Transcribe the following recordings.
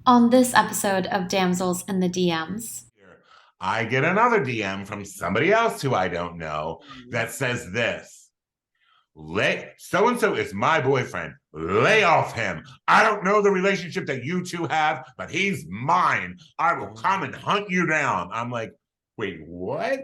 On this episode of Damsels in the DMs. I get another DM from somebody else who I don't know that says this. Lay so and so is my boyfriend. Lay off him. I don't know the relationship that you two have, but he's mine. I will come and hunt you down. I'm like, wait, what?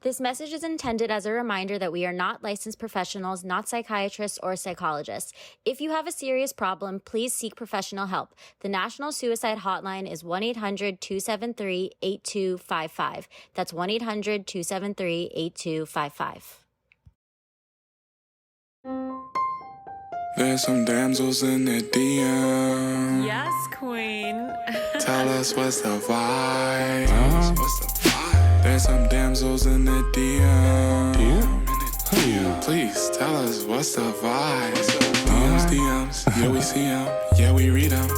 This message is intended as a reminder that we are not licensed professionals, not psychiatrists or psychologists. If you have a serious problem, please seek professional help. The National Suicide Hotline is 1-800-273-8255. That's 1-800-273-8255. There's some damsels in the DM. Yes, queen. Tell us what's the vibe. There's some damsels in the DM. Please tell us what's the vibe. DMs, yeah we see them, yeah we read them.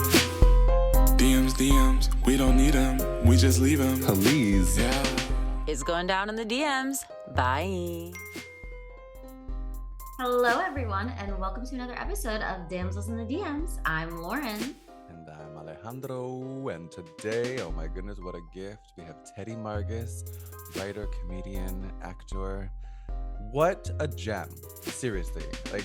DMs, we don't need them, we just leave them. Please. Yeah. It's going down in the DMs. Bye. Hello, everyone, and welcome to another episode of Damsels in the DMs. I'm Lauren. And I'm Alejandro, and today, oh my goodness, what a gift. We have Teddy Margas, writer, comedian, actor. What a gem. Seriously. Like,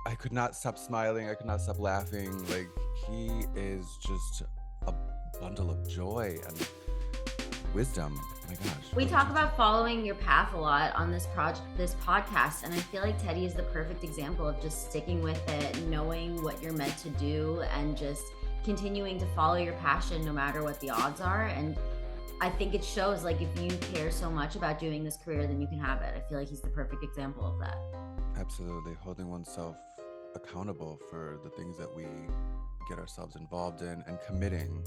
I could not stop smiling. I could not stop laughing. Like, he is just a bundle of joy and wisdom. Oh my gosh. We talk about following your path a lot on this podcast, and I feel like Teddy is the perfect example of just sticking with it, knowing what you're meant to do, and just continuing to follow your passion no matter what the odds are. And I think it shows, like, if you care so much about doing this career, then you can have it. I feel like he's the perfect example of that. Absolutely. Holding oneself accountable for the things that we get ourselves involved in and committing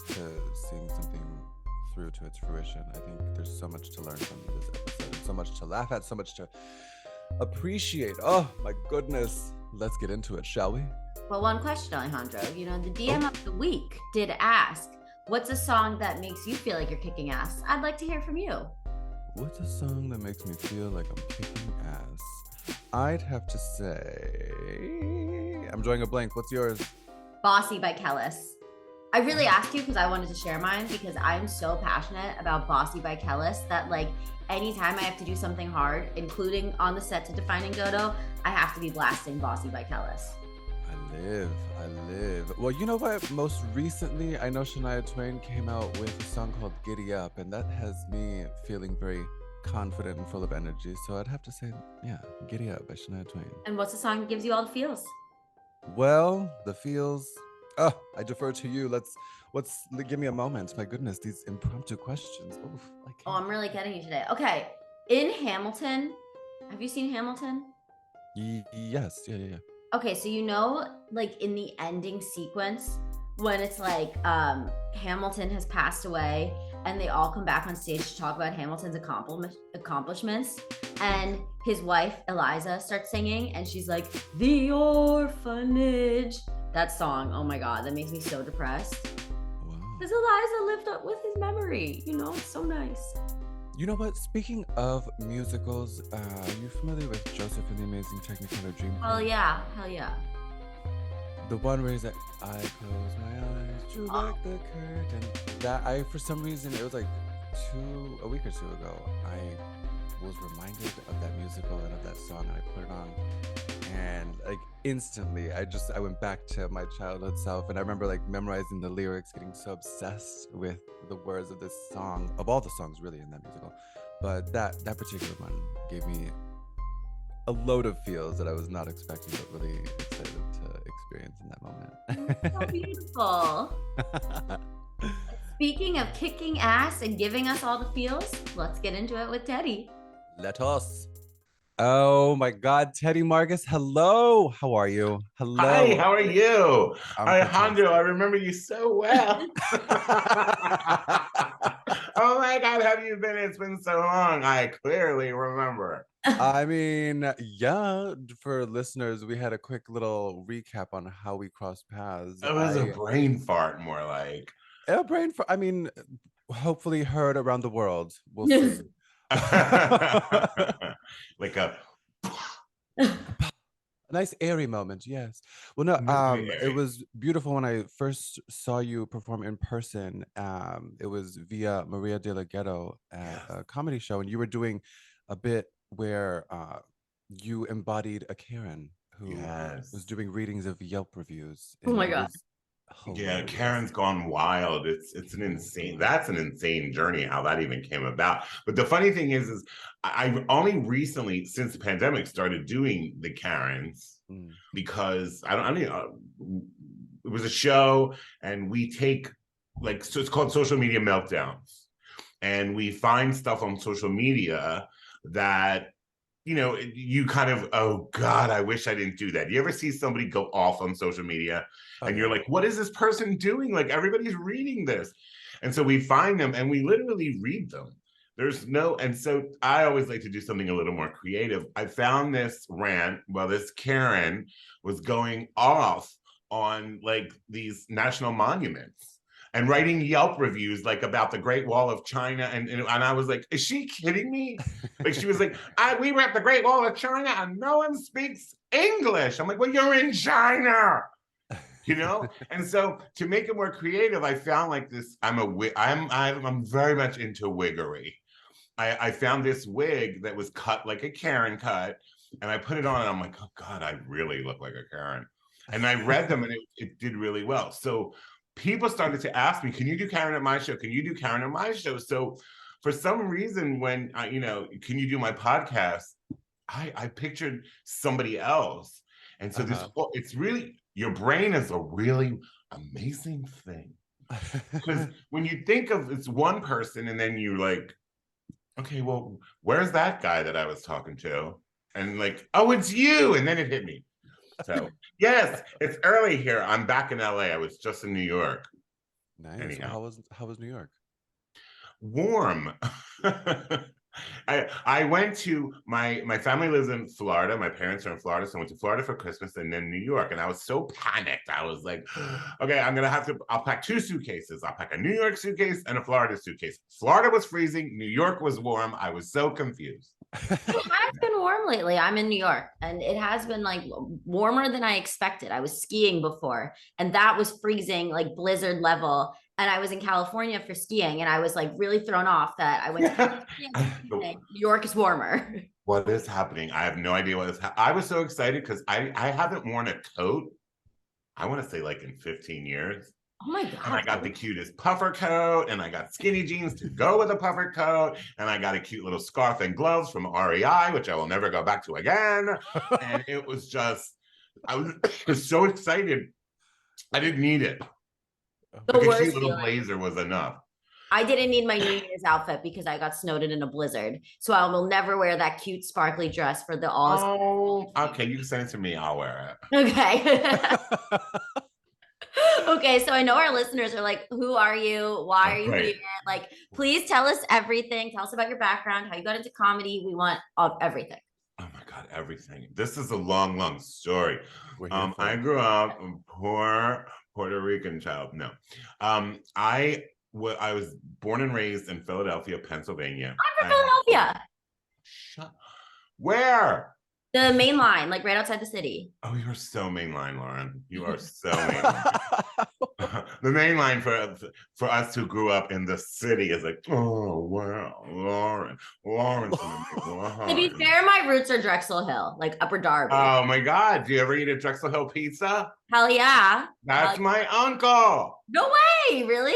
to seeing something through to its fruition. I think there's so much to learn from this episode, so much to laugh at, so much to appreciate. Oh my goodness. Let's get into it, shall we? Well, one question, Alejandro. You know, the DM of the week did ask, what's a song that makes you feel like you're kicking ass? I'd like to hear from you. What's a song that makes me feel like I'm kicking ass? I'd have to say, I'm drawing a blank. What's yours? Bossy by Kellis. I really asked you because I wanted to share mine, because I'm so passionate about Bossy by Kellis that, like, anytime I have to do something hard, including on the set to Define and Godot, I have to be blasting Bossy by Kellis. I live. Well, you know what? Most recently, I know Shania Twain came out with a song called Giddy Up, and that has me feeling very confident and full of energy. So I'd have to say, yeah, Giddy Up by Shania Twain. And what's the song that gives you all the feels? Well, the feels. Oh, I defer to you. Give me a moment. My goodness, these impromptu questions. Oof, Oh, I'm really getting you today. Okay, in Hamilton, have you seen Hamilton? Yes, yeah. Okay, so you know, like, in the ending sequence, when it's like Hamilton has passed away and they all come back on stage to talk about Hamilton's accomplishments, and his wife Eliza starts singing, and she's like, "The orphanage." That song, oh my god, that makes me so depressed. Wow. Because Eliza lived up with his memory, you know, it's so nice. You know what? Speaking of musicals, are you familiar with Joseph and the Amazing Technicolor Dreamcoat? Hell yeah. The one where he's like, I close my eyes, drew back the curtain. That for some reason, it was like a week or two ago, I was reminded of that musical and of that song, and I put it on, and like instantly, I went back to my childhood self, and I remember like memorizing the lyrics, getting so obsessed with the words of this song, of all the songs really in that musical, but that particular one gave me a load of feels that I was not expecting, but really excited to experience in that moment. So beautiful. Speaking of kicking ass and giving us all the feels, let's get into it with Teddy. Let us. Oh my God, Teddy Margas, hello. How are you? Hello. Hi, how are you? I'm Alejandro, I remember you so well. Oh my God, have you been? It's been so long. I clearly remember. I mean, yeah, for listeners, we had a quick little recap on how we crossed paths. It was a brain fart, more like. A brain fart, I mean, hopefully heard around the world. We'll see. Like a A nice airy moment, yes. Well, no, Very it airy. was beautiful when I first saw you perform in person. It was via Maria de la Ghetto at Yes. a comedy show, and you were doing a bit where you embodied a Karen who was Yes. doing readings of Yelp reviews, Oh and my it God. was Yeah, hilarious. Karen's gone wild. It's an insane. That's an insane journey. How that even came about. But the funny thing is I've only recently, since the pandemic, started doing the Karens Mm. because I don't know. It was a show, and we take like so it's called social media meltdowns, and we find stuff on social media that you kind of, oh God, I wish I didn't do that. You ever see somebody go off on social media Oh, and you're yeah. like, what is this person doing? Like everybody's reading this. And so we find them and we literally read them. And so I always like to do something a little more creative. I found this rant, well, this Karen was going off on like these national monuments and writing Yelp reviews like about the Great Wall of China. And I was like, is she kidding me? Like she was like, we were at the Great Wall of China and no one speaks English. I'm like, well, you're in China, And so to make it more creative, I found like this. I'm very much into wiggery. I found this wig that was cut like a Karen cut, and I put it on, and I'm like, oh God, I really look like a Karen. And I read them, and it did really well. So people started to ask me, can you do Karen at my show? Can you do Karen at my show? So for some reason, when can you do my podcast? I pictured somebody else. And so it's really, your brain is a really amazing thing. Because when you think of it's one person and then you like, okay, well, where's that guy that I was talking to? And like, oh, it's you. And then it hit me. So yes, it's early here. I'm back in LA. I was just in New York. Nice. Anyhow. How was New York? Warm. I went to my family lives in Florida. My parents are in Florida, so I went to Florida for Christmas and then New York. And I was so panicked. I was like, okay, I'll pack 2 suitcases. I'll pack a New York suitcase and a Florida suitcase. Florida was freezing, New York was warm. I was so confused. It has been warm lately. I'm in New York and it has been like warmer than I expected. I was skiing before and that was freezing, like blizzard level. And I was in California for skiing and I was like really thrown off that I went to California. New York is warmer. What is happening? I have no idea what is I was so excited because I haven't worn a coat, I want to say like in 15 years. Oh my God. And I got the cutest puffer coat and I got skinny jeans to go with a puffer coat. And I got a cute little scarf and gloves from REI, which I will never go back to again. And it was just, I was so excited. I didn't need it. The Like a worst cute little feeling. blazer was enough. I didn't need my New Year's outfit because I got snowed in a blizzard. So I will never wear that cute sparkly dress for the all. Oh, okay. You can send it to me. I'll wear it. Okay. Okay, so I know our listeners are like, who are you? Why are you here? Like, please tell us everything. Tell us about your background, how you got into comedy. We want everything. Oh my God, everything. This is a long, long story. I grew up a poor Puerto Rican child. No. I was born and raised in Philadelphia, Pennsylvania. I'm from Philadelphia. Where? The main line, like right outside the city. Oh, you're so mainline, Lauren. You are so mainline. The main line for us who grew up in the city is like, oh wow, Lauren. To be fair, my roots are Drexel Hill, like Upper Darby. Oh my God, do you ever eat a Drexel Hill pizza? Hell yeah. That's my uncle. No way, really?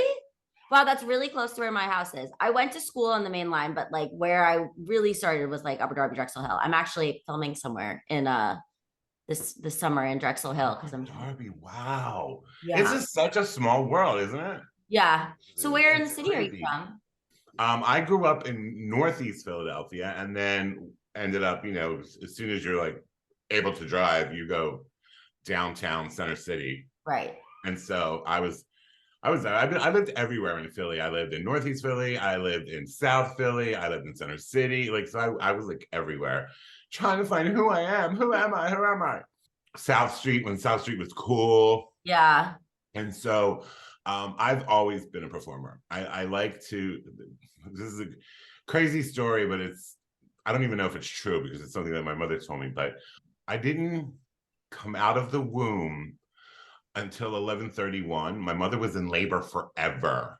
Wow, that's really close to where my house is. I went to school on the main line, but like where I really started was like Upper Darby, Drexel Hill. I'm actually filming somewhere in this summer in Drexel Hill because I'm Darby. Wow. Yeah. This is such a small world, isn't it? Yeah. So where in the city are you from? I grew up in Northeast Philadelphia and then ended up, as soon as you're like able to drive, you go downtown Center City. Right. And so I lived everywhere in Philly. I lived in Northeast Philly. I lived in South Philly. I lived in Center City. Like, so I was like everywhere trying to find who I am. Who am I? Who am I? South Street, when South Street was cool. Yeah. And so I've always been a performer. I like to, this is a crazy story, but I don't even know if it's true because it's something that my mother told me, but I didn't come out of the womb until 11:31. My mother was in labor forever.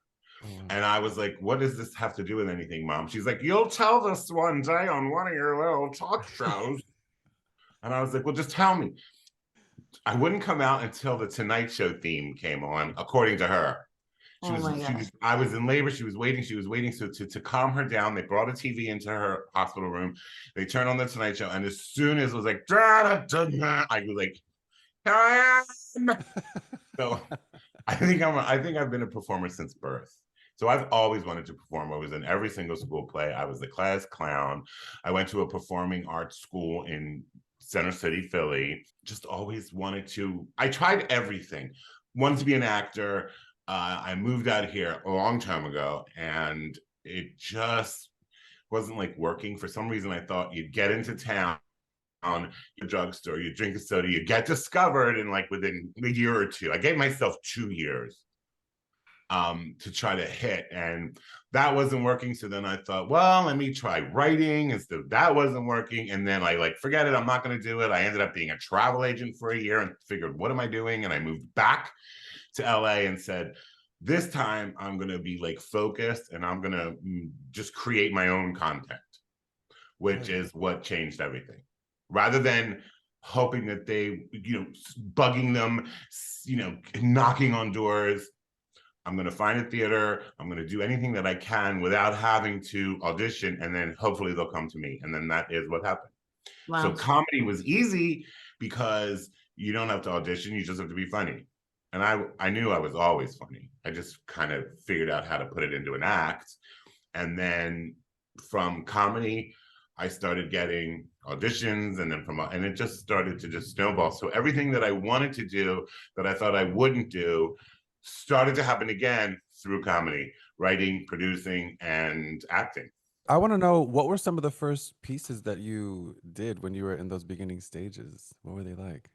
And I was like, what does this have to do with anything, Mom? She's like, you'll tell this one day on one of your little talk shows. And I was like, well, just tell me. I wouldn't come out until the Tonight Show theme came on, according to her. I was in labor. She was waiting. So to calm her down, they brought a TV into her hospital room. They turned on the Tonight Show. And as soon as it was like, I was like, here I am. So I think I've been a performer since birth. So I've always wanted to perform. I was in every single school play. I was the class clown. I went to a performing arts school in Center City, Philly. Just always wanted to. I tried everything. Wanted to be an actor. I moved out here a long time ago, and it just wasn't like working. For some reason, I thought you'd get into town, your drugstore, you drink a soda, you get discovered, and like within a year or two, I gave myself 2 years to try to hit, and that wasn't working. So then I thought, well, let me try writing, and so that wasn't working. And then I like, forget it, I'm not going to do it. I ended up being a travel agent for a year and figured, what am I doing? And I moved back to LA and said, this time I'm going to be like focused, and I'm going to just create my own content, which is what changed everything. Rather than hoping that they, bugging them, knocking on doors, I'm going to find a theater. I'm going to do anything that I can without having to audition, and then hopefully they'll come to me. And then that is what happened. Wow. So comedy was easy because you don't have to audition. You just have to be funny. And I knew I was always funny. I just kind of figured out how to put it into an act. And then from comedy, I started getting auditions, and then and it just started to just snowball. So everything that I wanted to do that I thought I wouldn't do started to happen again through comedy, writing, producing, and acting. I want to know, what were some of the first pieces that you did when you were in those beginning stages? What were they like?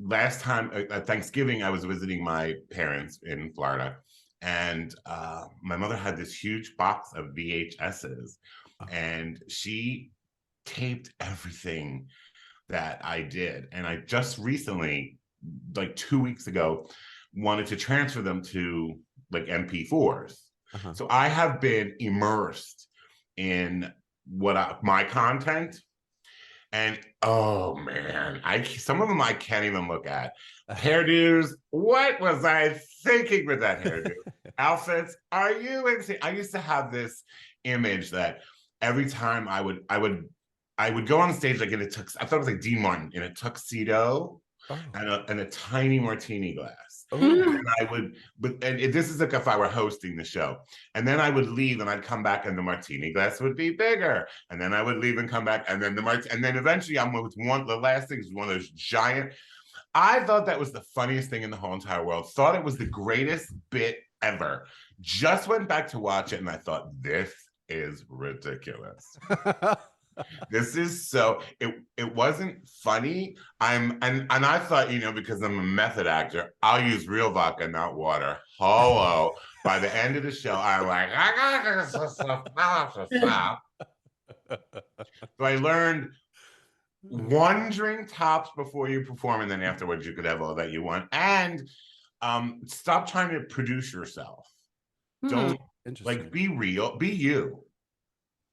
Last time at Thanksgiving, I was visiting my parents in Florida, and my mother had this huge box of VHSs, and she taped everything that I did. And I just recently, like 2 weeks ago, wanted to transfer them to like MP4s. So I have been immersed in my content. And oh man, some of them I can't even look at. Hairdos, what was I thinking with that hairdo? Outfits, are you insane? I used to have this image that every time I would go on stage like in a tux. I thought it was like Dean Martin in a tuxedo and a tiny martini glass. And this is like if I were hosting the show. And then I would leave and I'd come back and the martini glass would be bigger. And then I would leave and come back, and then and then eventually I'm with the last thing is one of those giant. I thought that was the funniest thing in the whole entire world. Thought it was the greatest bit ever. Just went back to watch it and I thought, this is ridiculous. This is so it wasn't funny. And I thought, because I'm a method actor, I'll use real vodka, not water. Hello. By the end of the show, I'm like, I gotta stop. So I learned one drink tops before you perform, and then afterwards you could have all that you want. And stop trying to produce yourself. Don't be real, be you.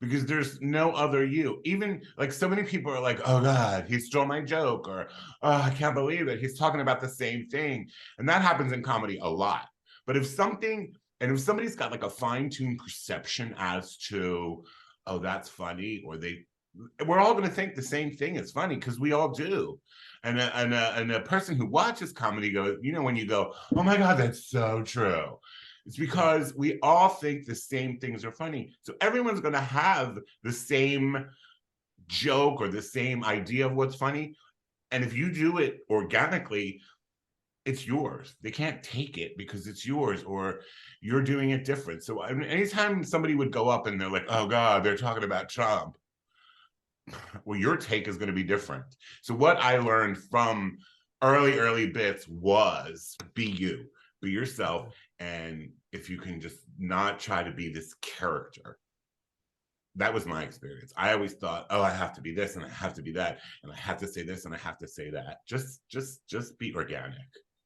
Because there's no other you. Even like so many people are like, oh God, he stole my joke, or oh, I can't believe it, he's talking about the same thing. And that happens in comedy a lot. But if somebody's got like a fine-tuned perception as to, oh, that's funny, or we're all gonna think the same thing is funny, because we all do. And a person who watches comedy goes, when you go, oh my God, that's so true. It's because we all think the same things are funny. So everyone's going to have the same joke or the same idea of what's funny. And if you do it organically, it's yours. They can't take it because it's yours, or you're doing it different. So anytime somebody would go up and they're like, oh God, they're talking about Trump. Well, your take is going to be different. So what I learned from early bits was be you, be yourself. And if you can just not try to be this character, that was my experience. I always thought, oh, I have to be this and I have to be that and I have to say this and I have to say that. Just be organic.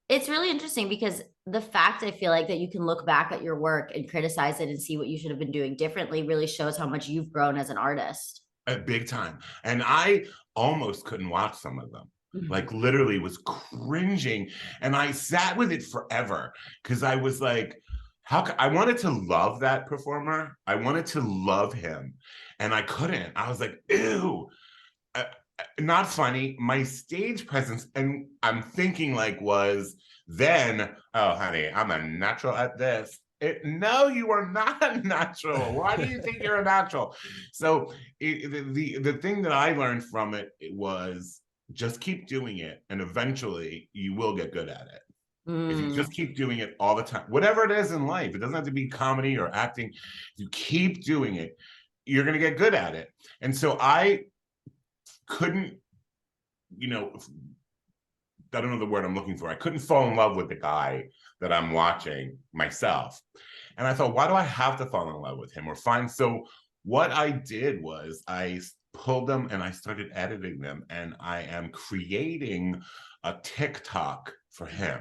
It's really interesting because the fact I feel like that you can look back at your work and criticize it and see what you should have been doing differently really shows how much you've grown as an artist. Big time. And I almost couldn't watch some of them. Like literally was cringing. And I sat with it forever because I was like, I wanted to love that performer. I wanted to love him. And I couldn't. I was like, ew. Not funny. My stage presence, and I'm thinking like was then, oh honey, I'm a natural at this. No, you are not a natural. Why do you think you're a natural? So the thing that I learned from it was just keep doing it, and eventually you will get good at it. If you just keep doing it all the time, whatever it is in life, it doesn't have to be comedy or acting. If you keep doing it, you're going to get good at it. And so I couldn't, I don't know the word I'm looking for. I couldn't fall in love with the guy that I'm watching myself. And I thought, why do I have to fall in love with him or find? So what I did was I pulled them and I started editing them, and I am creating a TikTok for him.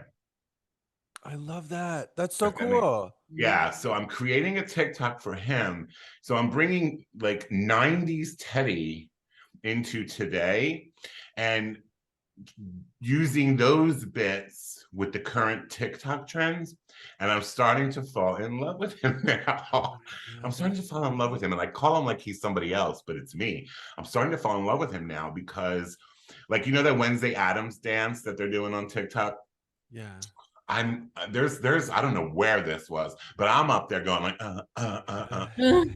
I love that. That's so cool. Yeah, so I'm creating a TikTok for him. So I'm bringing like 90s Teddy into today and using those bits with the current TikTok trends. And I'm starting to fall in love with him now. I'm starting to fall in love with him. And I call him like he's somebody else, but it's me. I'm starting to fall in love with him now because, like, that Wednesday Addams dance that they're doing on TikTok? Yeah. There's I don't know where this was, but I'm up there going like,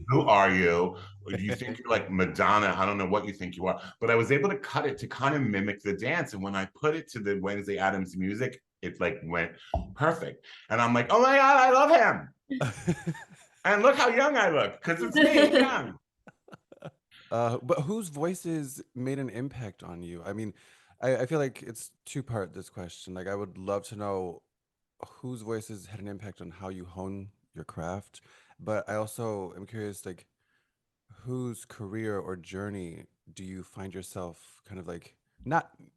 who are you? Do you think you're like Madonna? I don't know what you think you are, but I was able to cut it to kind of mimic the dance. And when I put it to the Wednesday Addams music, it like went perfect. And I'm like, oh my God, I love him. And look how young I look, because it's me, I'm young. But whose voices made an impact on you? I mean, I feel like it's two-part, this question. Like, I would love to know whose voices had an impact on how you hone your craft, but I also am curious, like, whose career or journey do you find yourself kind of like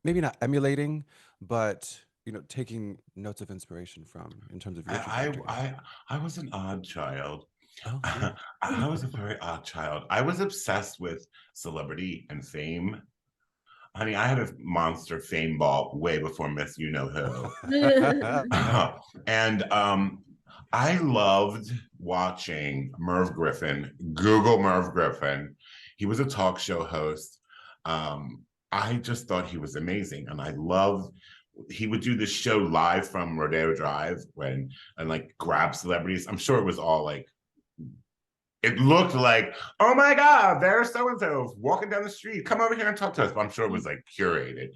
maybe not emulating, but taking notes of inspiration from in terms of your trajectory? I was an odd child. Oh, yeah. I was a very odd child. I was obsessed with celebrity and fame. Honey, I had a monster fame ball way before Miss You Know Who. And I loved watching Merv Griffin. Google Merv Griffin. He was a talk show host. I just thought he was amazing. And he would do this show live from Rodeo Drive and like grab celebrities. I'm sure it was all like, it looked like, oh my God, there's so-and-so walking down the street. Come over here and talk to us. But I'm sure it was like curated.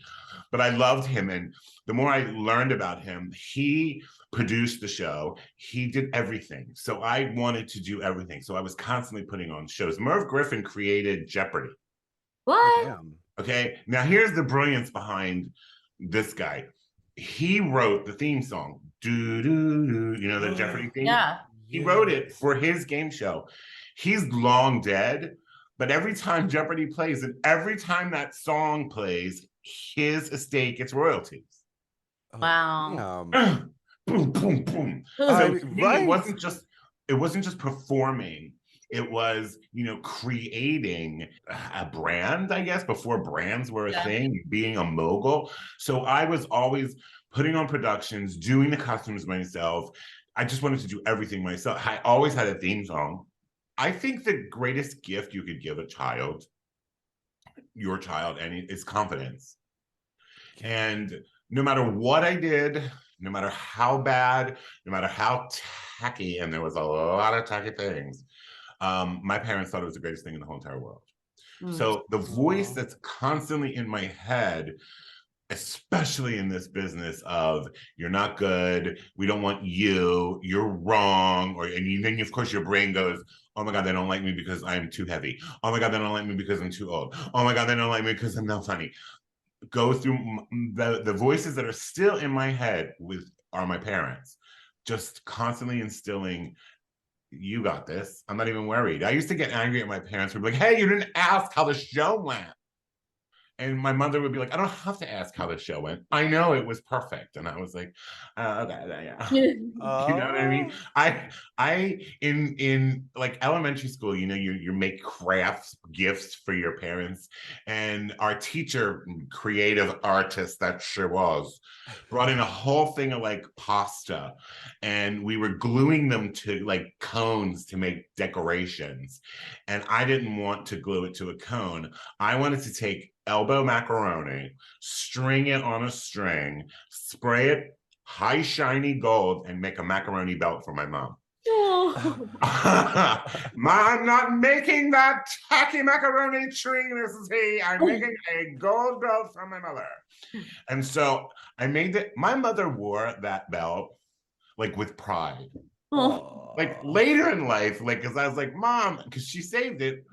But I loved him. And the more I learned about him, he produced the show. He did everything. So I wanted to do everything. So I was constantly putting on shows. Merv Griffin created Jeopardy. What? Damn. Okay. Now here's the brilliance behind this guy. He wrote the theme song. Do, do, do, the Jeopardy theme? Yeah. He wrote it for his game show. He's long dead, but every time Jeopardy plays and every time that song plays, his estate gets royalties. Oh, Wow. damn. Boom, boom, boom. Right. It wasn't just performing. It was, creating a brand, I guess, before brands were a thing, being a mogul. So I was always putting on productions, doing the costumes myself. I just wanted to do everything myself. I always had a theme song. I think the greatest gift you could give a child, your child, is confidence. And no matter what I did, no matter how bad, no matter how tacky, and there was a lot of tacky things, my parents thought it was the greatest thing in the whole entire world. So the voice that's constantly in my head, especially in this business of you're not good, we don't want you, you're wrong, and then of course your brain goes, oh my God, they don't like me because I'm too heavy. Oh my God, they don't like me because I'm too old. Oh my God, they don't like me because I'm not funny. Go through the voices that are still in my head are my parents, just constantly instilling you got this. I'm not even worried. I used to get angry at my parents who would be like, hey, you didn't ask how the show went. And my mother would be like, I don't have to ask how the show went. I know it was perfect. And I was like, okay, yeah. You know what I mean? I in like elementary school, you know, you make crafts, gifts for your parents. And our teacher, creative artist that she was, brought in a whole thing of like pasta. And we were gluing them to like cones to make decorations. And I didn't want to glue it to a cone. I wanted to take elbow macaroni, string it on a string, spray it high shiny gold, and make a macaroni belt for my mom. I'm not making that tacky macaroni tree, Mrs. He. I'm making a gold belt for my mother. And so I made it. My mother wore that belt like with pride. Like later in life, like, because I was like, Mom, because she saved it.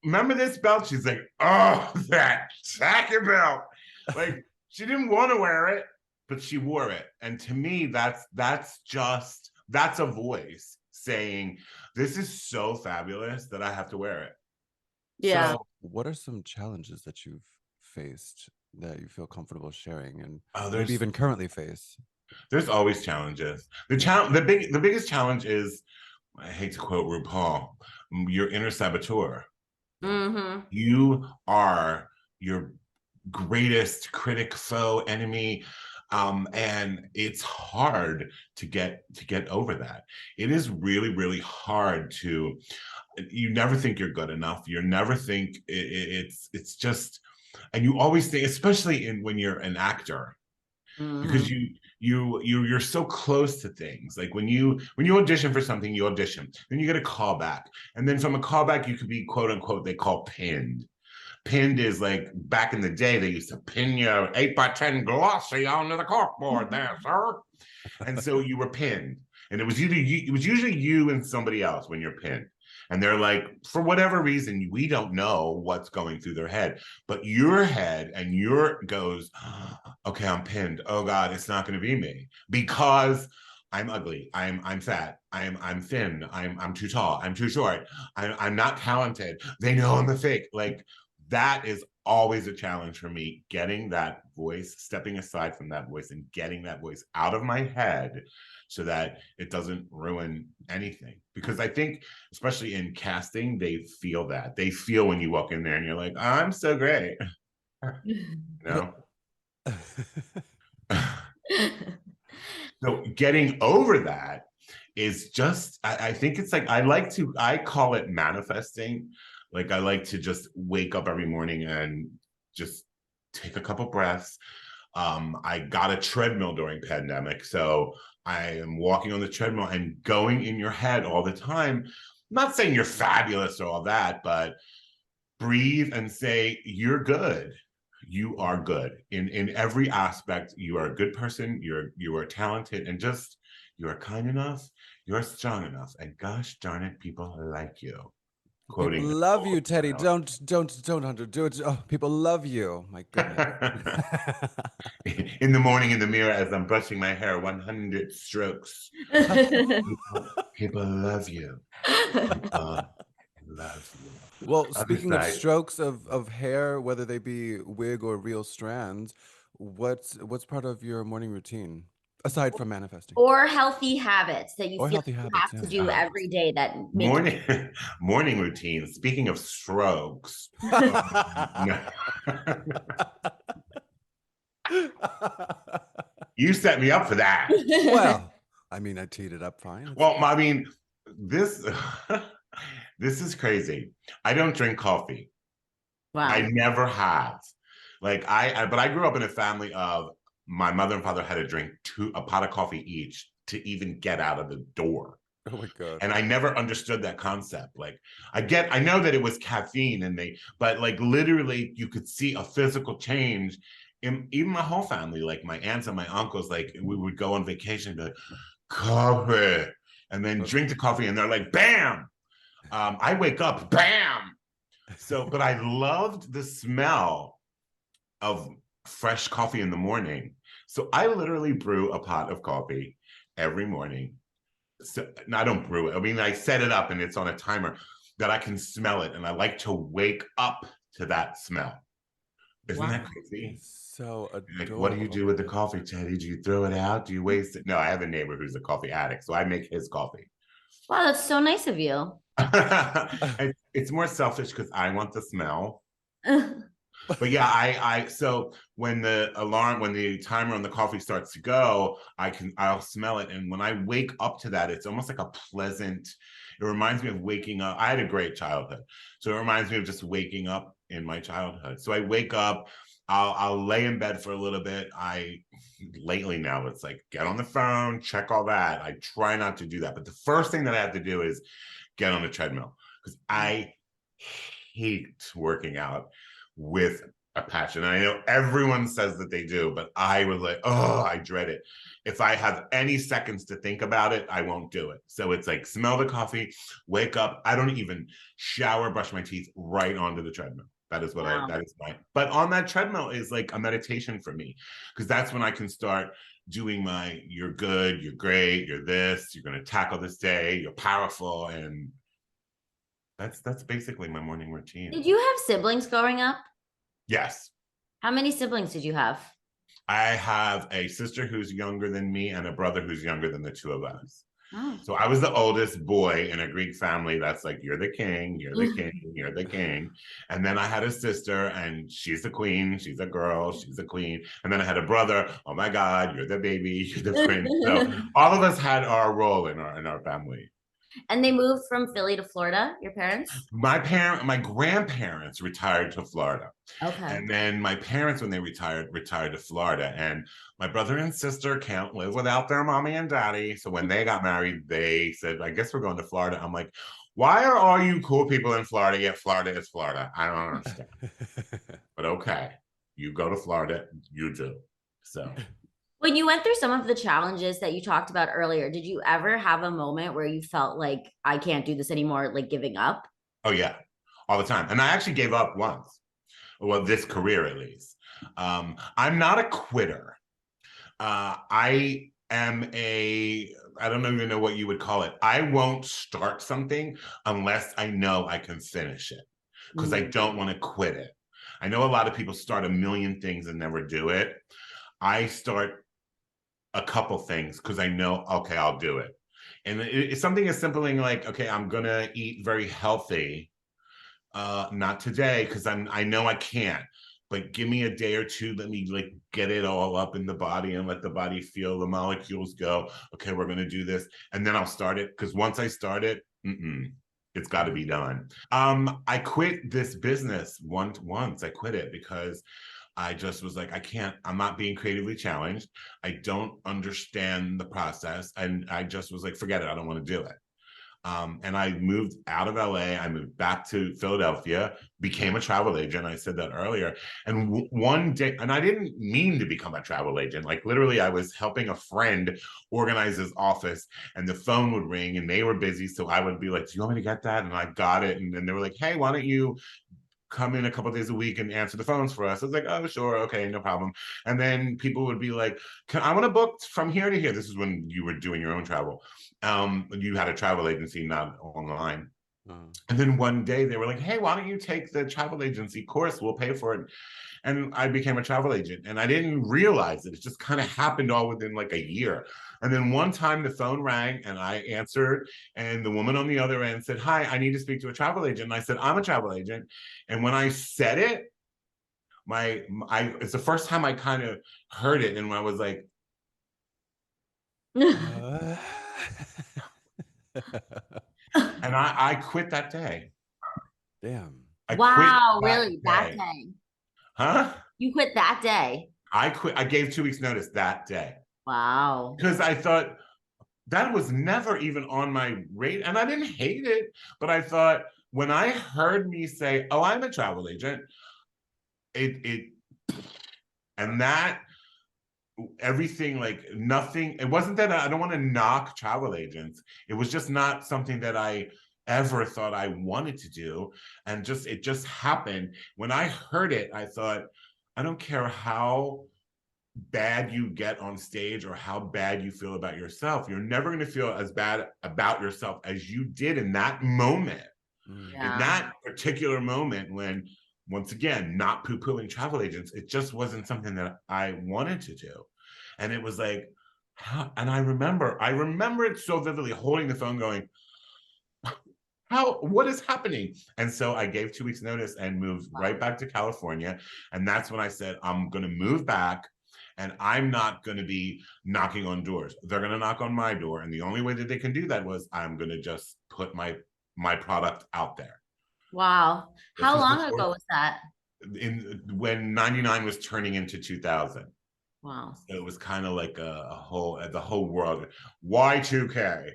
Remember this belt? She's like, oh, that tacky belt. Like, she didn't want to wear it, but she wore it. And to me, that's a voice saying, this is so fabulous that I have to wear it. Yeah. So what are some challenges that you've faced that you feel comfortable sharing, and maybe even currently face? There's always challenges. The biggest challenge is, I hate to quote RuPaul, your inner saboteur. Mm-hmm. You are your greatest critic, foe, enemy, and it's hard to get over that. It is really, really hard to. You never think you're good enough. You never think it's just, and you always think, especially when you're an actor, because you're so close to things. Like when you audition for something, you audition, then you get a call back, and then from a callback you could be quote unquote, they call pinned. Pinned is like back in the day they used to pin your 8x10 glossy onto the corkboard there, sir. And so you were pinned, and it was usually you and somebody else when you're pinned. And they're like, for whatever reason, we don't know what's going through their head, but your head and your goes, okay, I'm pinned. Oh God, it's not going to be me because I'm ugly. I'm fat. I'm thin. I'm too tall. I'm too short. I'm not talented. They know I'm a fake. Like, that is always a challenge for me, getting that voice, stepping aside from that voice and getting that voice out of my head so that it doesn't ruin anything. Because I think, especially in casting, they feel that. They feel when you walk in there and you're like, oh, I'm so great. You know? So getting over that is just, I think it's like, I call it manifesting. Like, I like to just wake up every morning and just take a couple breaths. I got a treadmill during pandemic, so I am walking on the treadmill and going in your head all the time. I'm not saying you're fabulous or all that, but breathe and say, you're good. You are good in every aspect. You are a good person. You are talented, and just, you are kind enough. You're strong enough, and gosh darn it, people like you. Quoting, people love you, Teddy. Don't do it. Oh, people love you. My goodness. In the morning in the mirror as I'm brushing my hair, 100 strokes. People love you. People love you. Well, speaking of strokes of hair, whether they be wig or real strands, what's part of your morning routine aside from manifesting? Or healthy habits that you Or feel healthy you habits, have to yeah. do every day that make morning routine. Speaking of strokes. You set me up for that. Well, I mean, I teed it up fine. Well, I mean, this is crazy. I don't drink coffee. Wow. I never have. Like, but I grew up in a family of, my mother and father had to drink a pot of coffee each to even get out of the door. Oh my God. And I never understood that concept. Like, I know that it was caffeine but like literally you could see a physical change in even my whole family. Like my aunts and my uncles, like we would go on vacation and be like, coffee, and then drink the coffee and they're like, bam. I wake up, bam. So, but I loved the smell of fresh coffee in the morning. So I literally brew a pot of coffee every morning, so I don't brew it. I mean, I set it up and it's on a timer that I can smell it, and I like to wake up to that smell. Isn't that crazy? So Like, what do you do with the adorable. coffee, Teddy? Do you throw it out? Do you waste it? No, I have a neighbor who's a coffee addict, so I make his coffee. Wow, that's so nice of you. It's more selfish because I want the smell. But yeah, I so when the timer on the coffee starts to go, I'll smell it. And when I wake up to that, it's almost like a pleasant, it reminds me of waking up. I had a great childhood. So it reminds me of just waking up in my childhood. So I wake up, I'll lay in bed for a little bit. Lately now it's like get on the phone, check all that. I try not to do that. But the first thing that I have to do is get on the treadmill because I hate working out with a passion. And I know everyone says that they do, but I was like, oh, I dread it. If I have any seconds to think about it, I won't do it. So it's like smell the coffee, wake up. I don't even shower, brush my teeth, right onto the treadmill. That is what that is my, but on that treadmill is like a meditation for me, because that's when I can start doing my, you're good, you're great, you're this, you're going to tackle this day, you're powerful. And that's basically my morning routine. Did you have siblings growing up? Yes. How many siblings did you have? I have a sister who's younger than me and a brother who's younger than the two of us. Oh. So I was the oldest boy in a Greek family. That's like, you're the king, you're the king, you're the king. And then I had a sister and she's the queen, she's a girl, she's a queen. And then I had a brother, oh my God, you're the baby, you're the prince. So all of us had our role in our family. And they moved from Philly to Florida, your parents? My grandparents retired to Florida. Okay. And then my parents, when they retired to Florida. And my brother and sister can't live without their mommy and daddy. So when they got married, they said, I guess we're going to Florida. I'm like, why are all you cool people in Florida, yet Florida is Florida? I don't understand. But okay, you go to Florida, you do. So when you went through some of the challenges that you talked about earlier, did you ever have a moment where you felt like, I can't do this anymore, like giving up? Oh yeah, all the time. And I actually gave up once. Well, this career at least. I'm not a quitter. I am I don't even know what you would call it. I won't start something unless I know I can finish it, because I don't want to quit it. I know a lot of people start a million things and never do it. I start a couple things because I know, okay, I'll do it. And it's something as simple like, okay, I'm going to eat very healthy. Not today, because I know I can't, but give me a day or two. Let me like get it all up in the body and let the body feel the molecules go. Okay, we're going to do this. And then I'll start it. Because once I start it, it's got to be done. I quit this business once. I quit it because I just was like, I'm not being creatively challenged. I don't understand the process. And I just was like, forget it. I don't want to do it. And I moved out of LA. I moved back to Philadelphia, became a travel agent. I said that earlier. And one day, and I didn't mean to become a travel agent. Like literally, I was helping a friend organize his office, and the phone would ring and they were busy. So I would be like, do you want me to get that? And I got it. And then they were like, hey, why don't you come in a couple of days a week and answer the phones for us? I was like, oh, sure. Okay, no problem. And then people would be like, I want to book from here to here. This is when you were doing your own travel. You had a travel agency, not online. And then one day they were like, hey, why don't you take the travel agency course? We'll pay for it. And I became a travel agent, and I didn't realize it. It just kind of happened all within like a year. And then one time the phone rang and I answered, and the woman on the other end said, hi, I need to speak to a travel agent. And I said, I'm a travel agent. And when I said it, it's the first time I kind of heard it. And I was like, and I quit that day. Damn. Wow, really? That day? Huh? You quit that day? I quit. I gave 2 weeks notice that day. Wow. Because I thought that was never even on my rate. And I didn't hate it, but I thought when I heard me say, oh, I'm a travel agent, and that everything, like nothing, it wasn't that I don't want to knock travel agents. It was just not something that I ever thought I wanted to do. And it just happened. When I heard it, I thought, I don't care how bad you get on stage or how bad you feel about yourself, you're never going to feel as bad about yourself as you did in that moment. In that particular moment when, once again, not poo-pooing travel agents, it just wasn't something that I wanted to do. And it was like, and I remember it so vividly, holding the phone going, what is happening? And so I gave 2 weeks notice and moved right back to California. And that's when I said, I'm going to move back, and I'm not going to be knocking on doors. They're going to knock on my door. And the only way that they can do that was I'm going to just put my product out there. Wow. This How was long before- ago was that? When 99 was turning into 2000. Wow. So it was kind of like the whole world, Y2K.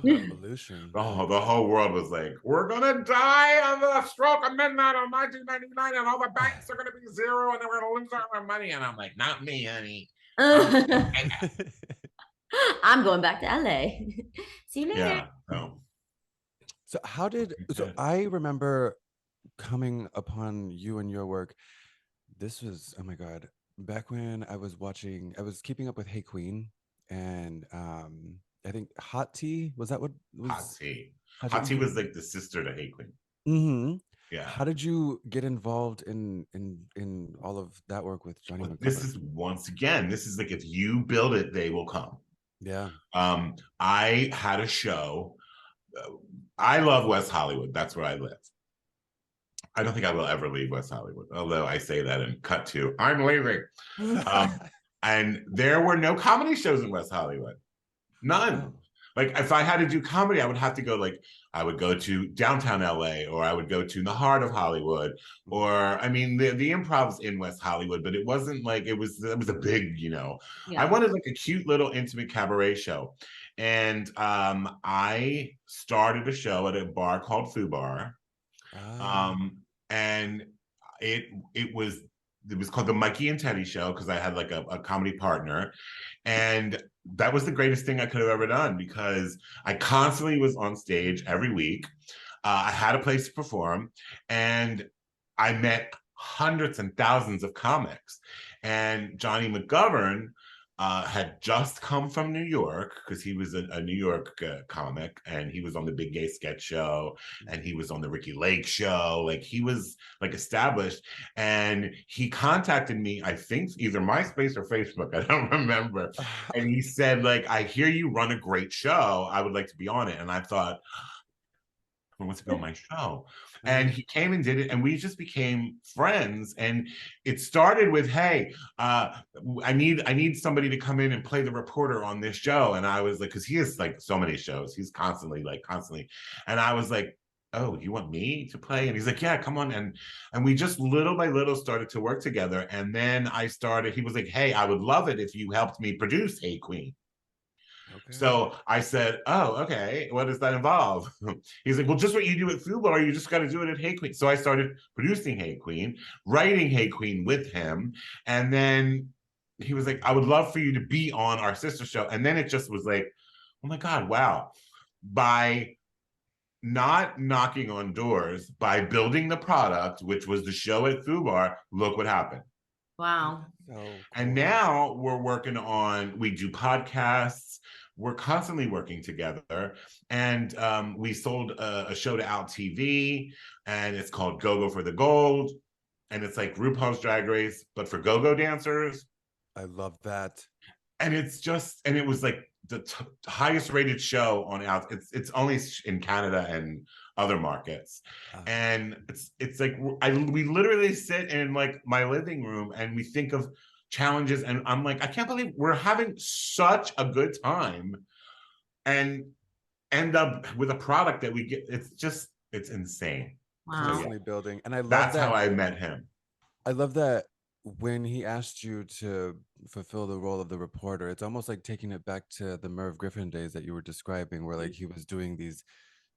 Revolution. Oh, the whole world was like, we're gonna die on the stroke of midnight on 1999, and all the banks are gonna be zero, and then we're gonna lose all our money. And I'm like, not me, honey. I'm going back to LA. See you later. Yeah. So I remember coming upon you and your work. This was, oh my God, back when I was keeping up with Hey Queen, and I think Hot Tea, was that what was? Hot Tea. Hot Tea was like the sister to Hey Queen. Mm-hmm. Yeah. How did you get involved in all of that work with Johnny McGovern? This is, once again, this is like, if you build it, they will come. Yeah. I had a show. I love West Hollywood. That's where I live. I don't think I will ever leave West Hollywood, although I say that and cut to, I'm leaving. And there were no comedy shows in West Hollywood. None. Like, if I had to do comedy, I would have to go, like, I would go to downtown LA, or I would go to the heart of Hollywood, or, I mean, the Improv's in West Hollywood, but it wasn't like, it was a big, I wanted like a cute little intimate cabaret show. And I started a show at a bar called Foo Bar. And it was called the Mikey and Teddy Show, because I had like a comedy partner. And that was the greatest thing I could have ever done, because I constantly was on stage every week. I had a place to perform, and I met hundreds and thousands of comics. And Johnny McGovern had just come from New York, because he was a New York comic, and he was on the Big Gay Sketch Show, and he was on the Ricky Lake Show. Like, he was like established, and he contacted me, I think either MySpace or Facebook, I don't remember. And he said, like, I hear you run a great show. I would like to be on it. And I thought, who wants to be on my show? And he came and did it, and we just became friends. And it started with, hey, I need somebody to come in and play the reporter on this show. And I was like, because he has like so many shows, he's constantly. And I was like, oh, you want me to play? And he's like, yeah, come on. And we just little by little started to work together. And then he was like, hey, I would love it if you helped me produce Hey Queen. Okay. So I said, oh, okay, what does that involve? He's like, well, just what you do at Foo Bar, you just got to do it at Hey Queen. So I started producing Hey Queen, writing Hey Queen with him. And then he was like, I would love for you to be on our sister show. And then it just was like, oh my God, wow. By not knocking on doors, by building the product, which was the show at Foo Bar, look what happened. Wow. So cool. And now we do podcasts. We're constantly working together. And we sold a show to Out TV, and it's called Go-Go for the Gold. And it's like RuPaul's Drag Race, but for go-go dancers. I love that. And it was like the highest rated show on Out. It's only in Canada and other markets. And it's like, we literally sit in like my living room and we think of challenges, and I'm like, I can't believe we're having such a good time and end up with a product that we get. It's insane. Wow. Constantly building. And I love that's that. how I met him. I love that when he asked you to fulfill the role of the reporter, it's almost like taking it back to the Merv Griffin days that you were describing, where like he was doing these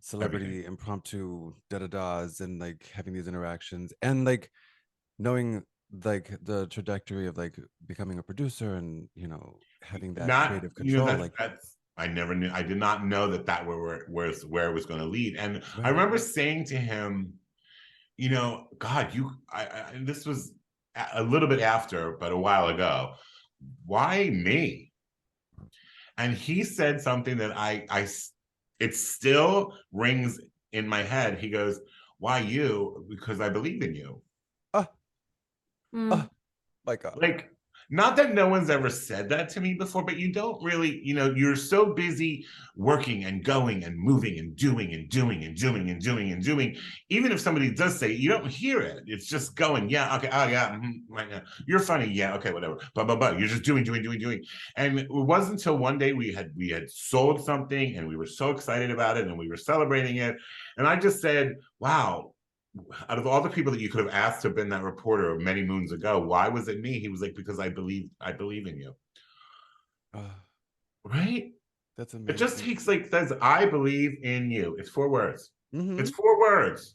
celebrity impromptu da-da-das and like having these interactions, and like knowing like the trajectory of like becoming a producer and having that creative control. I never knew. I did not know that where it was going to lead. And I remember saying to him, God, this was a little bit after, but a while ago. why me? And he said something that it still rings in my head. He goes, why you? Because I believe in you. My God. Like, not that no one's ever said that to me before, but you don't really, you're so busy working and going and moving and doing and doing and doing and doing and doing. Even if somebody does say it, you don't hear it. It's just going, yeah, okay, oh yeah, right now. You're funny, yeah, okay, whatever. But you're just doing. And it wasn't until one day we had sold something and we were so excited about it and we were celebrating it. And I just said, wow, out of all the people that you could have asked to have been that reporter many moons ago, why was it me? He was like, because I believe in you. Right? That's amazing. It just takes says, I believe in you. It's 4 words. Mm-hmm. It's 4 words.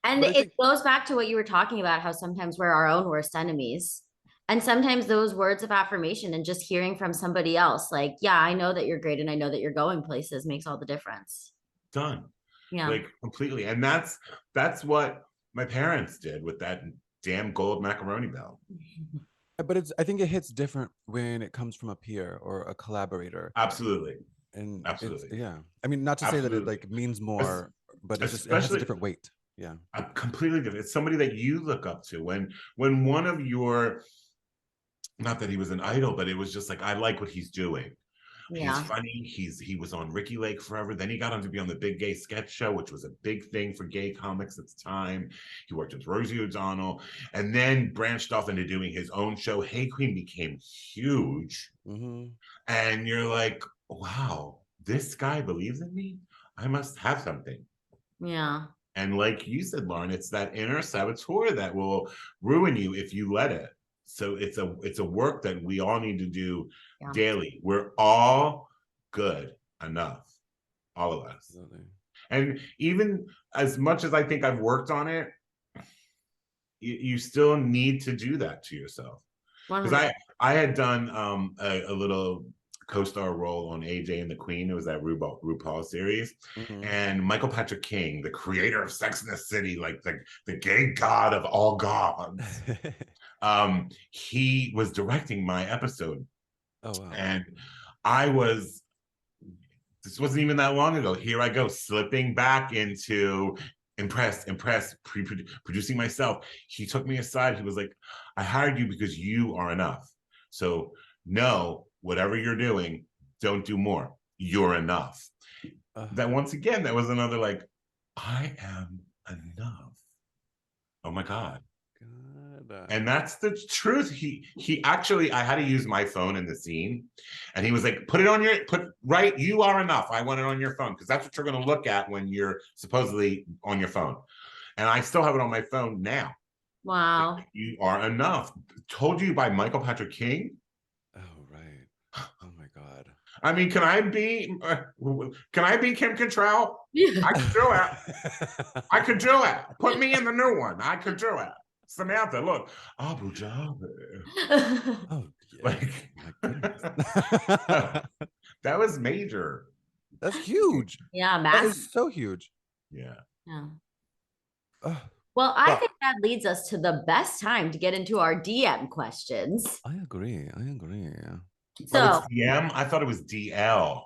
And it goes back to what you were talking about, how sometimes we're our own worst enemies. And sometimes those words of affirmation and just hearing from somebody else, like, yeah, I know that you're great and I know that you're going places, makes all the difference. Done. Yeah. Like, completely. And that's what my parents did with that damn gold macaroni belt. But I think it hits different when it comes from a peer or a collaborator. Absolutely. And absolutely. yeah. I mean, not to say that it means more, but it has a different weight. Yeah. Completely different. It's somebody that you look up to. When one of your, not that he was an idol, but it was just like, I like what he's doing. Yeah. He's funny. He was on Ricky Lake forever. Then he got on to be on the Big Gay Sketch Show, which was a big thing for gay comics at the time. He worked with Rosie O'Donnell and then branched off into doing his own show. Hey Queen became huge. Mm-hmm. And you're like, wow, this guy believes in me? I must have something. Yeah. And like you said, Lauren, it's that inner saboteur that will ruin you if you let it. So it's a work that we all need to do daily. We're all good enough, all of us. Absolutely. And even as much as I think I've worked on it, you still need to do that to yourself. Because I had done a little co-star role on AJ and the Queen. It was that RuPaul series. Mm-hmm. And Michael Patrick King, the creator of Sex and the City, like the gay god of all gods, he was directing my episode. Oh, wow. And this wasn't even that long ago. Here I go, slipping back into producing myself. He took me aside. He was like, I hired you because you are enough. So no, whatever you're doing, don't do more. You're enough. That once again, that was another like, I am enough. Oh my God. And that's the truth. He actually, I had to use my phone in the scene, and he was like, you are enough. I want it on your phone because that's what you're going to look at when you're supposedly on your phone. And I still have it on my phone now. Wow. Like, you are enough. Told you by Michael Patrick King. Oh, right. Oh my God. I mean, can I be Kim Cattrall? I could do it. I could do it. Put me in the new one. I could do it. Samantha, look, Abu Dhabi. Oh, yeah. Like, my goodness. That was major. That's huge. Yeah, massive. That is so huge. Yeah. Well, I think that leads us to the best time to get into our DM questions. I agree. So it's DM? I thought it was DL.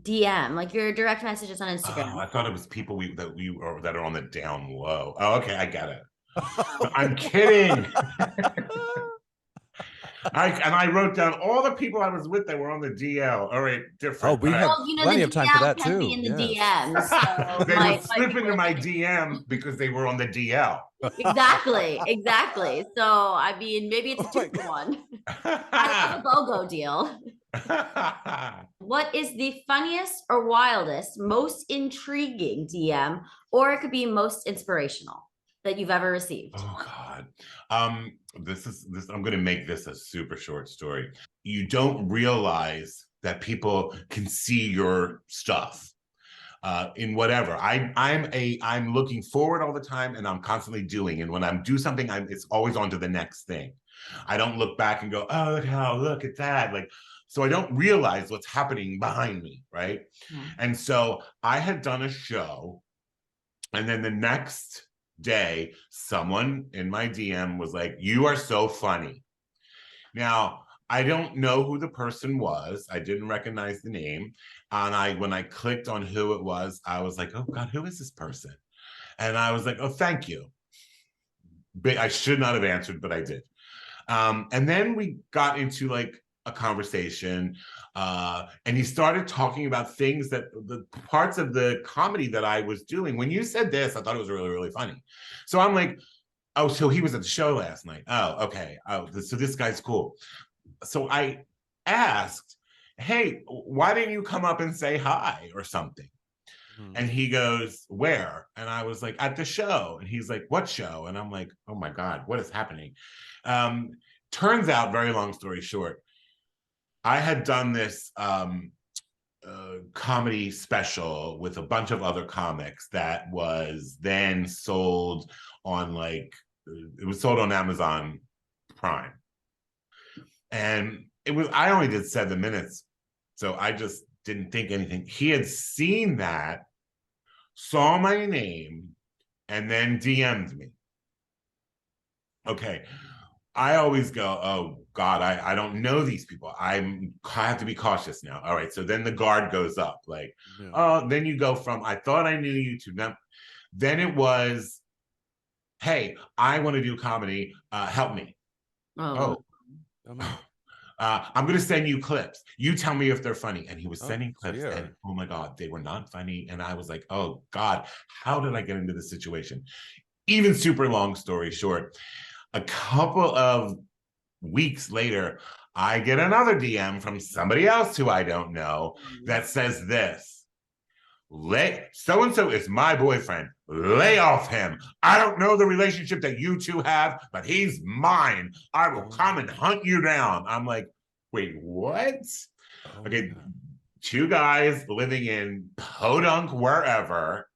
DM, like your direct messages on Instagram. Oh, I thought it was people that are on the down low. Oh, okay, I get it. I'm kidding. I wrote down all the people I was with that were on the DL. All right, different. Oh, we have plenty of time for that too. In the DMs, so they would slip into my DM because they were on the DL. Exactly. So I mean, maybe it's a 2-for-1. I love a BOGO deal. What is the funniest or wildest, most intriguing DM, or it could be most inspirational that you've ever received? Oh God. This I'm going to make this a super short story. You don't realize that people can see your stuff in whatever. I'm looking forward all the time, and I'm constantly doing. And when I'm do something, it's always on to the next thing. I don't look back and go, oh, look at that. Like, so I don't realize what's happening behind me, right? And so I had done a show, and then the next day, someone in my DM was like, you are so funny. Now, I don't know who the person was. I didn't recognize the name. And when I clicked on who it was, I was like, oh God, who is this person? And I was like, oh, thank you. But I should not have answered, but I did. And then we got into like a conversation, and he started talking about things that the parts of the comedy that I was doing. When you said this, I thought it was really, really funny. So I'm like, oh, so he was at the show last night. Oh, okay. Oh, so this guy's cool. So I asked, hey, why didn't you come up and say hi or something? And he goes, where? And I was like, at the show. And he's like, what show? And I'm like, oh my God, what is happening? Turns out, very long story short, I had done this comedy special with a bunch of other comics that was then sold on it was sold on Amazon Prime. And I only did 7 minutes. So I just didn't think anything. He had seen that, saw my name, and then DM'd me. Okay. I always go, oh God, I don't know these people. I have to be cautious now. All right. So then the guard goes up. Like, then you go from, I thought I knew you to them. Then it was, hey, I want to do comedy. Help me. Oh. I'm going to send you clips. You tell me if they're funny. And he was sending clips. And oh my God, they were not funny. And I was like, oh God, how did I get into this situation? Even super long story short, a couple of weeks later, I get another DM from somebody else who I don't know that says this: so-and-so is my boyfriend. Lay off him. I don't know the relationship that you two have, but he's mine. I will come and hunt you down. I'm like, wait, what? Okay, 2 guys living in Podunk, wherever,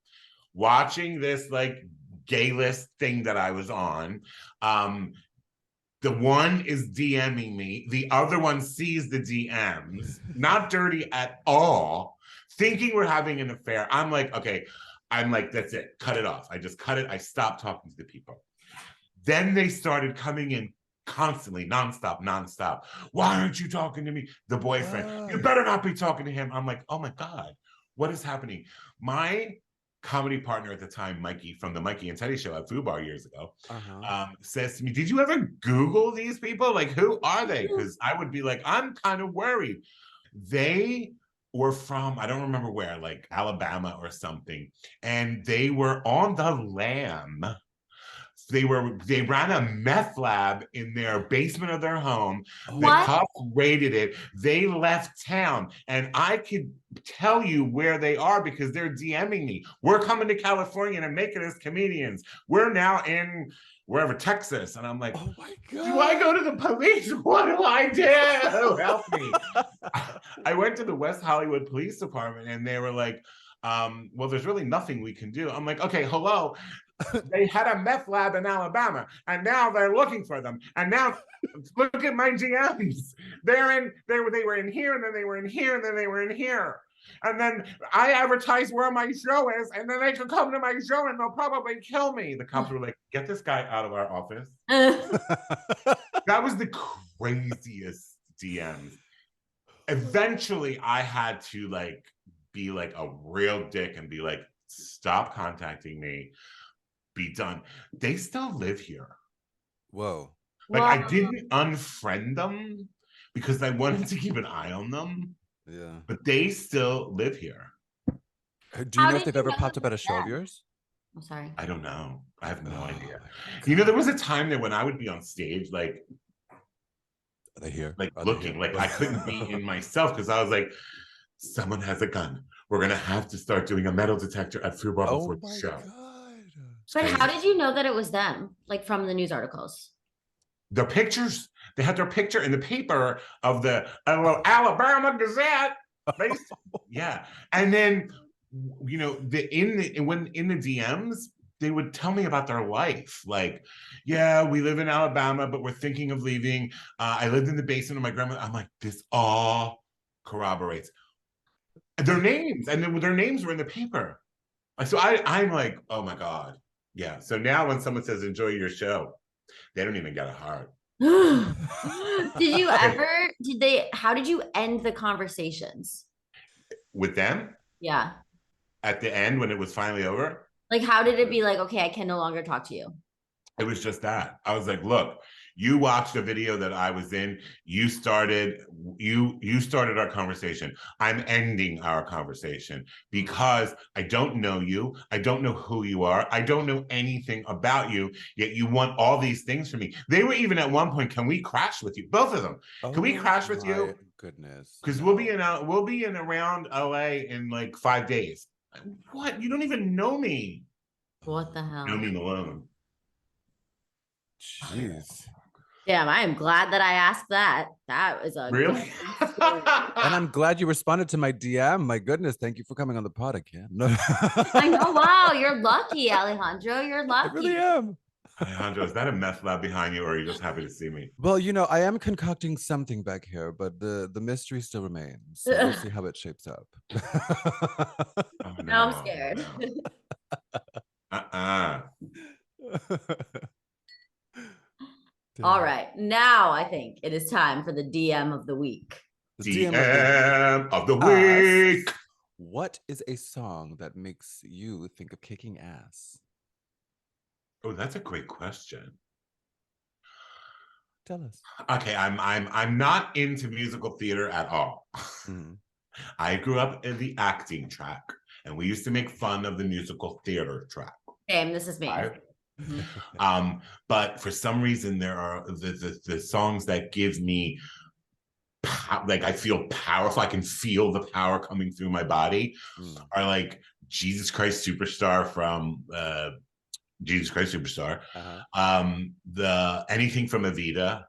watching this like gay list thing that I was on. The one is DMing me. The other one sees the DMs, not dirty at all, thinking we're having an affair. I'm like, okay, that's it. Cut it off. I just cut it. I stopped talking to the people. Then they started coming in constantly, nonstop. Why aren't you talking to me? The boyfriend, you better not be talking to him. I'm like, oh my God, what is happening? My comedy partner at the time, Mikey, from the Mikey and Teddy show at Foo Bar years ago, says to me, did you ever Google these people? Like, who are they? Because I would be like, I'm kind of worried. They were from, I don't remember where, like Alabama or something. And they were on the lam. They ran a meth lab in their basement of their home. The cops raided it. They left town, and I could tell you where they are because they're DMing me. We're coming to California and making us comedians. We're now in wherever, Texas. And I'm like, oh my God, do I go to the police? What do I do? Help me. I went to the West Hollywood Police Department, and they were like, well, there's really nothing we can do. I'm like, okay, hello. They had a meth lab in Alabama, and now they're looking for them. And now look at my GMs. They were in here, and then they were in here, and then they were in here. And then I advertise where my show is, and then they can come to my show and they'll probably kill me. The cops were like, get this guy out of our office. That was the craziest DMs. Eventually, I had to like be like a real dick and be like, stop contacting me. Be done. They still live here. Whoa. Like, I didn't unfriend them because I wanted to keep an eye on them. Yeah. But they still live here. Do you know if they've ever popped up at a show of yours? I'm sorry. I don't know. I have no idea. You know, there was a time there when I would be on stage, like, are they here? Like looking, like I couldn't be in myself because I was like, someone has a gun. We're gonna have to start doing a metal detector at Foo Bar before the show. God. But how did you know that it was them? Like from the news articles? Their pictures, they had their picture in the paper of the Alabama Gazette. Yeah. And then, you know, in the DMs, they would tell me about their life. Like, yeah, we live in Alabama, but we're thinking of leaving. I lived in the basement of my grandmother. I'm like, this all corroborates. Their names, and then their names were in the paper. So I'm like, oh my God. Yeah. So now when someone says, enjoy your show, they don't even get a heart. How did you end the conversations? With them Yeah. at the end when it was finally over. Like, how did it be like, okay, I can no longer talk to you? It was just that. I was like, look, you watched a video that I was in. You started our conversation. I'm ending our conversation because I don't know you. I don't know who you are. I don't know anything about you, yet you want all these things from me. They were even at one point, can we crash with you? Both of them. Can we crash with you? My goodness. Because no. we'll be in around LA in like 5 days. What? You don't even know me. What the hell? Know me alone. Jeez. Damn, I am glad that I asked that. That was a Really? And I'm glad you responded to my DM. My goodness, thank you for coming on the pod again. I know. Wow, you're lucky, Alejandro. You're I lucky. really am. Alejandro, is that a meth lab behind you, or are you just happy to see me? Well, I am concocting something back here, but the mystery still remains. So we'll see how it shapes up. Oh, Now I'm scared. Damn. All right, now I think it is time for the DM of the week. The DM of the asks, week. what is a song that makes you think of kicking ass? Oh, that's a great question. Tell us. Okay, I'm not into musical theater at all. Mhm. I grew up in the acting track, and we used to make fun of the musical theater track. Same, this is me. Right? Mhm. But for some reason, there are the songs that give me like I feel powerful. I can feel the power coming through my body. Are like Jesus Christ Superstar from Jesus Christ Superstar. The anything from Evita,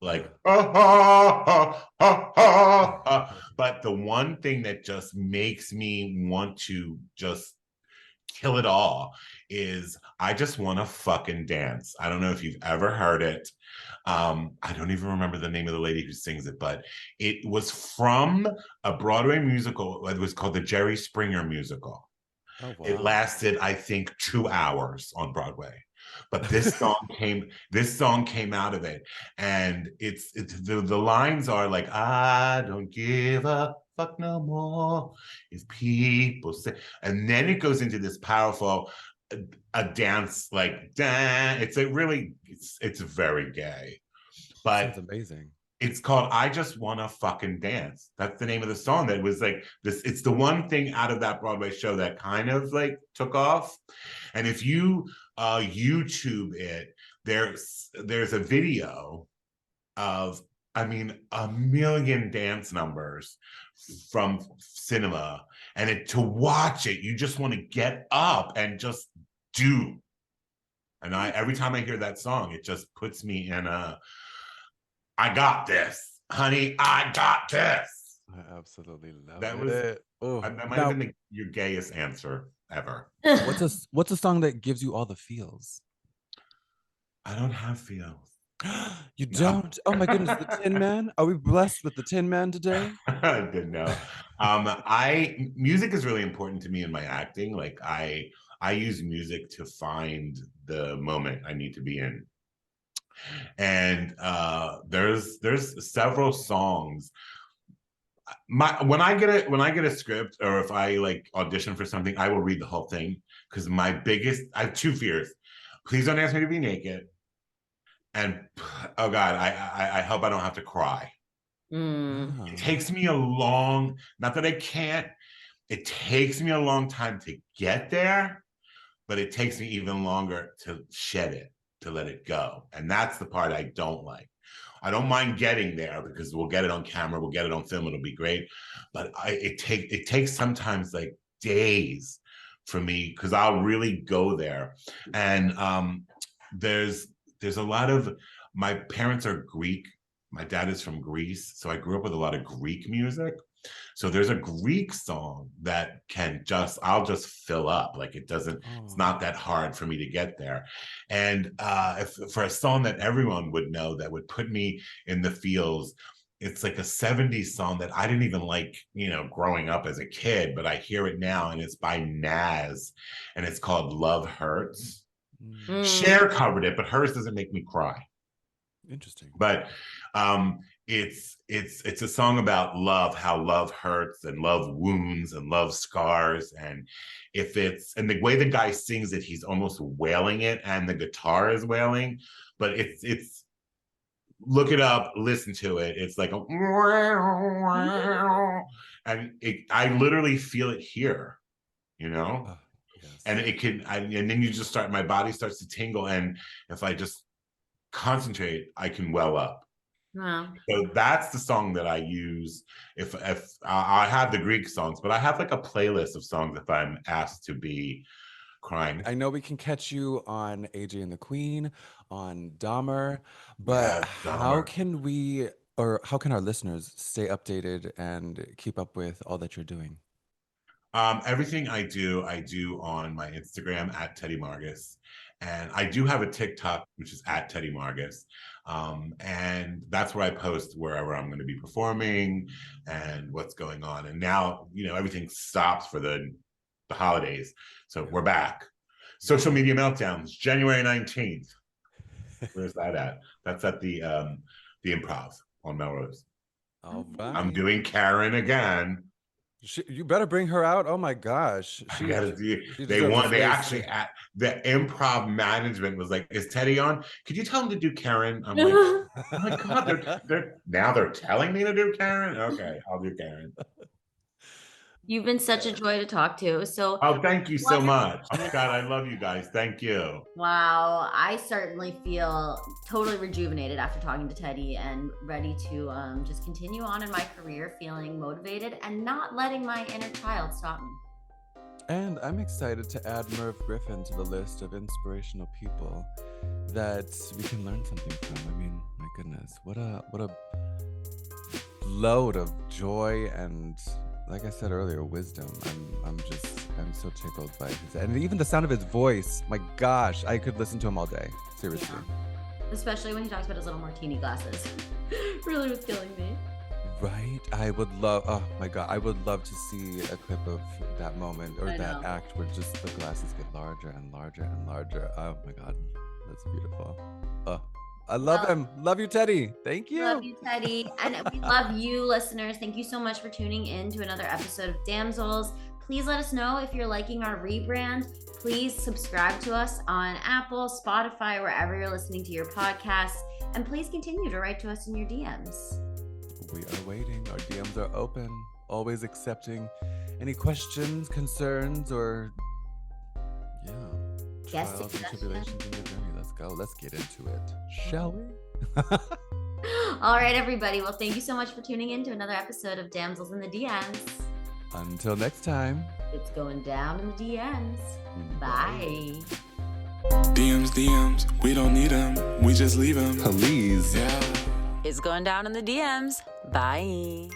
like but the one thing that just makes me want to just kill it all is I just want to fucking dance. I don't know if you've ever heard it. I don't even remember the name of the lady who sings it, but it was from a Broadway musical. It was called the Jerry Springer musical. Oh, wow. It lasted, I think, 2 hours on Broadway. But this song came out of it, and it's the lines are like, I don't give a fuck no more if people say, and then it goes into this powerful a dance like it's a really it's very gay, but sounds amazing. it's called I Just Wanna Fucking Dance. That's the name of the song. That was like this. It's the one thing out of that Broadway show that kind of like took off. And if you YouTube it, there's a video of, I mean, a million dance numbers from cinema. And to watch it, you just want to get up and just do. And every time I hear that song, it just puts me in a, I got this, honey. I got this. I absolutely love That it. was Oh, that might have been your gayest answer ever. what's a song that gives you all the feels? I don't have feels. You don't? Oh my goodness, the Tin Man. Are we blessed with the Tin Man today? I didn't know. Music is really important to me in my acting. Like I use music to find the moment I need to be in. And there's several songs. When I get a script, or if I like audition for something, I will read the whole thing, because I have 2 fears. Please don't ask me to be naked, and oh God, I hope I don't have to cry. It takes me not that I can't, it takes me a long time to get there, but it takes me even longer to shed it, to let it go. And that's the part I don't like. I don't mind getting there because we'll get it on camera, we'll get it on film, it'll be great. But it takes sometimes like days for me, because I'll really go there. And there's a lot of, my parents are Greek. My dad is from Greece, so I grew up with a lot of Greek music. So there's a Greek song that I'll just fill up. Like it's not that hard for me to get there. And for a song that everyone would know that would put me in the feels, it's like a 70s song that I didn't even like, growing up as a kid, but I hear it now, and it's by Nas, and it's called Love Hurts. Cher covered it, but hers doesn't make me cry. Interesting. But it's a song about love, how love hurts and love wounds and love scars. And and the way the guy sings it, he's almost wailing it, and the guitar is wailing, but it's look it up, listen to it. It's like and I literally feel it here, you know. Oh, yes. And and then my body starts to tingle, and if I just concentrate, I can well up. Wow. So that's the song that I use. If I have the Greek songs, but I have like a playlist of songs if I'm asked to be crying. I know we can catch you on AJ and the Queen, on Dahmer, but how can our listeners stay updated and keep up with all that you're doing? Everything I do on my Instagram at Teddy Margas. And I do have a TikTok, which is at Teddy Margas. And that's where I post wherever I'm going to be performing and what's going on. And now, everything stops for the holidays. So we're back. Social Media Meltdowns, January 19th. Where's that at? That's at the Improv on Melrose. All right. I'm doing Karen again. You better bring her out. Oh my gosh. The Improv management was like, is Teddy on? Could you tell him to do Karen? I'm like, oh my God, they're telling me to do Karen? Okay, I'll do Karen. You've been such a joy to talk to. So thank you so much. Oh my God, I love you guys. Thank you. Wow, I certainly feel totally rejuvenated after talking to Teddy and ready to just continue on in my career, feeling motivated and not letting my inner child stop me. And I'm excited to add Merv Griffin to the list of inspirational people that we can learn something from. I mean, my goodness, what a load of joy and, like I said earlier, wisdom. I'm so tickled by his, and even the sound of his voice. My gosh, I could listen to him all day. Seriously. Yeah. Especially when he talks about his little martini glasses. Really was killing me. Right? I would love, oh my God, I would love to see a clip of that moment or that act where just the glasses get larger and larger and larger. Oh my God, that's beautiful. I love him. Love you, Teddy. Thank you. Love you, Teddy. And we love you, listeners. Thank you so much for tuning in to another episode of Damsels. Please let us know if you're liking our rebrand. Please subscribe to us on Apple, Spotify, wherever you're listening to your podcasts. And please continue to write to us in your DMs. We are waiting. Our DMs are open. Always accepting any questions, concerns, or trials and tribulations in your journey. Let's go. Let's get into it. Shall we? All right, everybody. Well, thank you so much for tuning in to another episode of Damsels in the DMs. Until next time. It's going down in the DMs. Bye. DMs, we don't need them. We just leave them. Please. Yeah. It's going down in the DMs. Bye.